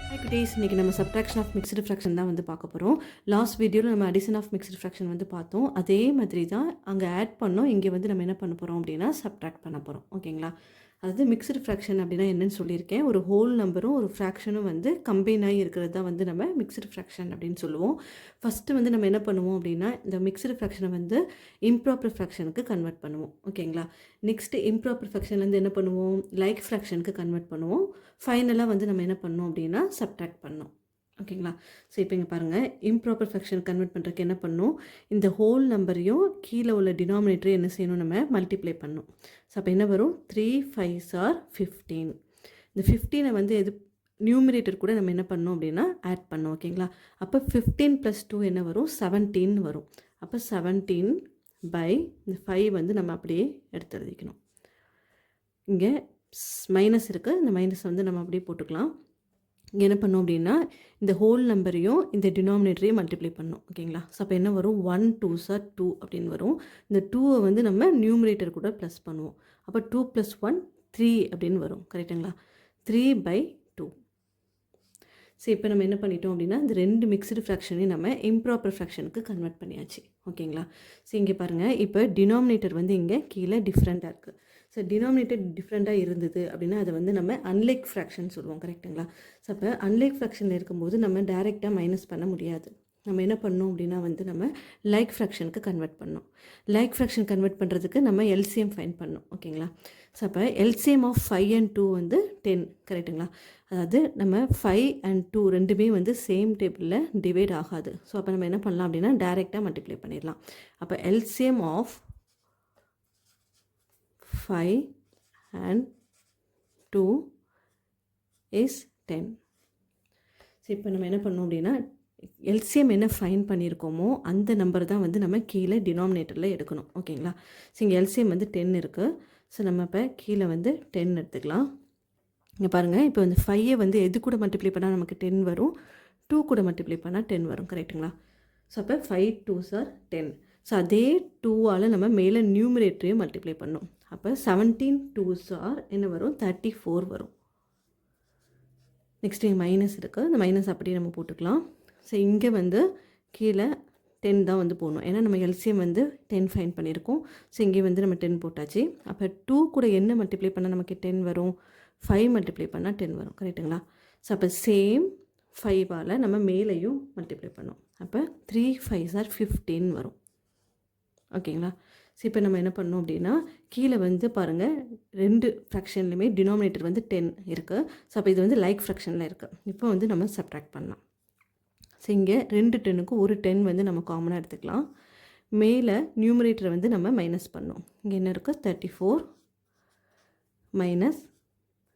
Hi குட்டீஸ், இன்றைக்கி நம்ம சப்ட்ராக்ஷன் ஆஃப் மிக்ஸ்டு ஃப்ராக்ஷன் தான் வந்து பார்க்க போகிறோம். லாஸ்ட் வீடியோவில் நம்ம அடிஷன் ஆஃப் மிக்ஸ்டு ஃப்ராக்ஷன் வந்து பார்த்தோம். அதே மாதிரி தான் அங்கே ஆட் பண்ணோம். இங்கே வந்து நம்ம என்ன பண்ண போகிறோம் அப்படின்னா சப்ட்ராக்ட் பண்ண போகிறோம். ஓகேங்களா? அதாவது மிக்ஸ்டு ஃப்ராக்ஷன் அப்படின்னா என்னன்னு சொல்லியிருக்கேன். ஒரு ஹோல் நம்பரும் ஒரு ஃப்ராக்ஷனும் வந்து கம்பைன் ஆகி இருக்கிறது தான் வந்து நம்ம மிக்ஸ்டு ஃப்ராக்ஷன் அப்படின்னு சொல்லுவோம். ஃபஸ்ட்டு வந்து நம்ம என்ன பண்ணுவோம் அப்படின்னா இந்த மிக்ஸ்டு ஃப்ராக்ஷனை வந்து இம்ப்ராப்பர் ஃப்ராக்ஷனுக்கு கன்வெர்ட் பண்ணுவோம். ஓகேங்களா? நெக்ஸ்ட்டு இம்ப்ராப்பர் ஃப்ராக்ஷன்லேருந்து என்ன பண்ணுவோம், லைக் ஃப்ராக்ஷனுக்கு கன்வெர்ட் பண்ணுவோம். ஃபைனலாக வந்து நம்ம என்ன பண்ணோம் அப்படின்னா சப்ட்ராக்ட் பண்ணோம். ஓகேங்களா? ஸோ இப்போ இங்கே பாருங்கள், இம்ப்ராப்பர் ஃப்ராக்ஷன் கன்வெர்ட் பண்ணுறதுக்கு என்ன பண்ணணும், இந்த ஹோல் நம்பரையும் கீழே உள்ள டினாமினேட்டரையும் என்ன செய்யணும், நம்ம மல்டிப்ளை பண்ணணும். ஸோ அப்போ என்ன வரும், 3 5s are 15. இந்த 15 வந்து எது நியூமரேட்டர் கூட நம்ம என்ன பண்ணோம் அப்படின்னா ஆட் பண்ணோம். ஓகேங்களா? அப்போ 15 + 2 என்ன வரும், 17 வரும். அப்போ 17 பை இந்த 5 வந்து நம்ம அப்படியே எடுத்து எழுதிக்கணும். இங்கே மைனஸ் இருக்குது, இந்த மைனஸ் வந்து நம்ம அப்படியே போட்டுக்கலாம். இங்கே என்ன பண்ணோம் அப்படின்னா இந்த ஹோல் நம்பரையும் இந்த டினாமினேட்டரையும் மல்டிப்ளை பண்ணோம். ஓகேங்களா? ஸோ அப்போ என்ன வரும், 1 2s are 2 அப்படின்னு வரும். இந்த 2வை வந்து நம்ம நியூமரேட்டர் கூட ப்ளஸ் பண்ணுவோம். அப்போ 2 + 1 3 அப்படின்னு வரும். கரெக்டுங்களா? 3/2. ஸோ இப்போ நம்ம என்ன பண்ணிட்டோம் அப்படின்னா இந்த ரெண்டு மிக்ஸ்டு ஃப்ராக்ஷனையும் நம்ம இம்ப்ராப்பர் ஃப்ராக்ஷனுக்கு கன்வெர்ட் பண்ணியாச்சு. ஓகேங்களா? ஸோ இங்கே பாருங்கள், இப்போ டினாமினேட்டர் வந்து இங்கே கீழே டிஃப்ரெண்ட்டாக இருக்குது. ஸோ டினாமினேட்டர் டிஃப்ரெண்ட்டாக இருந்தது அப்படின்னா அதை வந்து நம்ம அன்லைக் ஃப்ராக்ஷன் சொல்லுவோம். கரெக்டுங்களா? ஸோ அப்போ அன்லைக் ஃப்ராக்ஷனில் இருக்கும்போது நம்ம டைரெக்டாக மைனஸ் பண்ண முடியாது. நம்ம என்ன பண்ணோம் அப்படின்னா வந்து நம்ம லைக் ஃப்ராக்ஷனுக்கு கன்வெர்ட் பண்ணோம். லைக் ஃப்ராக்ஷன் கன்வெர்ட் பண்ணுறதுக்கு நம்ம எல்சிஎம் ஃபைன் பண்ணோம். ஓகேங்களா? ஸோ அப்போ எல்சிஎம் ஆஃப் 5 and 2 வந்து 10. கரெக்டுங்களா? அதாவது நம்ம 5 and 2 ரெண்டுமே வந்து சேம் டேபிளில் டிவைட் ஆகாது. ஸோ அப்போ நம்ம என்ன பண்ணலாம் அப்படின்னா டைரெக்டாக மல்டிப்ளை பண்ணிடலாம். அப்போ LCM of 5 and 2 is 10. So இப்போ நம்ம என்ன பண்ணோம் அப்படின்னா எல்சிஎம் என்ன ஃபைன் பண்ணியிருக்கோமோ அந்த நம்பர் தான் வந்து நம்ம கீழே டினாமினேட்டரில் எடுக்கணும். ஓகேங்களா? ஸோ இங்கே எல்சிஎம் வந்து 10 இருக்குது. ஸோ நம்ம இப்போ கீழே வந்து 10 எடுத்துக்கலாம். இங்கே பாருங்கள், இப்போ வந்து 5 வந்து எது கூட மல்டிப்ளை பண்ணால் நமக்கு 10 வரும், 2 கூட மல்டிப்ளை பண்ணால் 10 வரும். கரெக்டுங்களா? ஸோ அப்போ 5 2s are 10. ஸோ அதே 2ஆல் நம்ம மேலே நியூமரேட்டரையும் மல்டிப்ளை பண்ணோம். அப்போ 17 2s are என்ன வரும், 34 வரும். நெக்ஸ்ட் இங்கே மைனஸ் இருக்குது, இந்த மைனஸ் அப்படியே நம்ம போட்டுக்கலாம். ஸோ இங்கே வந்து கீழே 10 தான் வந்து போடணும், ஏன்னா நம்ம எல்சிஎம் வந்து 10 ஃபைன் பண்ணியிருக்கோம். ஸோ இங்கே வந்து நம்ம 10 போட்டாச்சு. அப்போ 2 கூட என்ன மல்டிப்ளை பண்ணால் நமக்கு 10 வரும், 5 மல்டிப்ளை பண்ணால் 10 வரும். கரெக்டுங்களா? ஸோ அப்போ சேம் 5ஆல் நம்ம மேலேயும் மல்டிப்ளை பண்ணோம். அப்போ 3 5s are 15 வரும். ஓகேங்களா? ஸோ இப்போ நம்ம என்ன பண்ணோம் அப்படின்னா கீழே வந்து பாருங்கள், ரெண்டு ஃப்ராக்ஷன்லையுமே டினாமினேட்டர் வந்து 10 இருக்குது. ஸோ அப்போ இது வந்து லைக் ஃப்ராக்ஷனில் இருக்குது. இப்போ வந்து நம்ம சப்ட்ராக்ட் பண்ணலாம். ஸோ இங்கே 2 10க்கு ஒரு 10 வந்து நம்ம காமனாக எடுத்துக்கலாம். மேலே நியூமரேட்டரை வந்து நம்ம மைனஸ் பண்ணோம். இங்கே என்ன இருக்குது, 34 -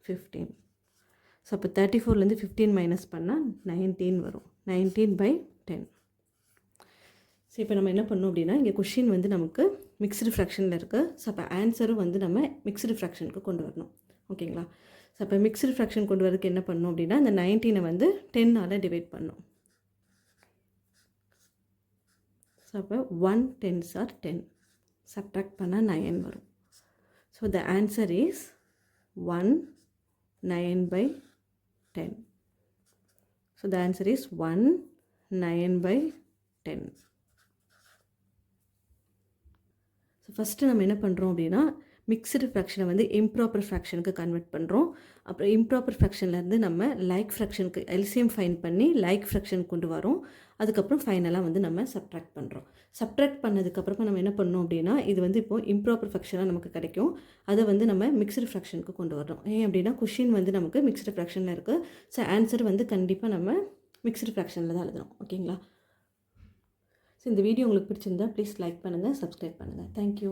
15. ஸோ அப்போ 34லேருந்து 15 மைனஸ் பண்ணால் 19 வரும். 19/10. ஸோ இப்போ நம்ம என்ன பண்ணோம் அப்படின்னா இங்கே கொஷின் வந்து நமக்கு மிக்ஸ்டு ஃப்ராக்ஷனில் இருக்குது. ஸோ அப்போ ஆன்சரும் வந்து நம்ம மிக்ஸ்டு ஃப்ராக்ஷனுக்கு கொண்டு வரணும். ஓகேங்களா? ஸோ அப்போ மிக்ஸ்டு ஃப்ராக்ஷன் கொண்டு வரதுக்கு என்ன பண்ணணும் அப்படின்னா இந்த 19 வந்து 10ஆல் டிவைட் பண்ணணும். ஸோ அப்போ 1 10s are 10. சப்ட்ராக்ட் பண்ணால் 9 வரும். So the answer is 1 9/10. So the answer is 1 9/10. So first நம்ம என்ன பண்ணுறோம் அப்படின்னா மிக்ஸ்டு ஃப்ராக்ஷனை வந்து இம்ப்ராப்பர் ஃப்ராக்ஷனுக்கு கன்வெர்ட் பண்ணுறோம். அப்புறம் இம்ப்ராப்பர் ஃப்ராக்ஷன்லேருந்து நம்ம லைக் ஃப்ராக்ஷனுக்கு எல்சிஎம் ஃபைன் பண்ணி லைக் ஃப்ராக்ஷன் கொண்டு வரோம். அதுக்கப்புறம் ஃபைனலாக வந்து நம்ம சப்ட்ராக்ட் பண்ணுறோம். சப்ட்ராக்ட் பண்ணதுக்கப்புறமா நம்ம என்ன பண்ணோம் அப்படின்னா இது வந்து இப்போது இம்ப்ராப்பர் ஃப்ராக்ஷனாக நமக்கு கிடைக்கும். அதை வந்து நம்ம மிக்ஸ்டு ஃப்ராக்ஷனுக்கு கொண்டு வரோம். ஏன் அப்படின்னா கொஷின் வந்து நமக்கு மிக்ஸ்டு ஃப்ராக்ஷனில் இருக்குது. ஸோ ஆன்சர் வந்து கண்டிப்பாக நம்ம மிக்ஸ்டு ஃப்ராக்ஷனில் தான் எழுதுறோம். ஓகேங்களா? ஸோ இந்த வீடியோ உங்களுக்கு பிடிச்சிருந்தா ப்ளீஸ் லைக் பண்ணுங்கள், சப்ஸ்கிரைப் பண்ணுங்கள். தேங்க்யூ.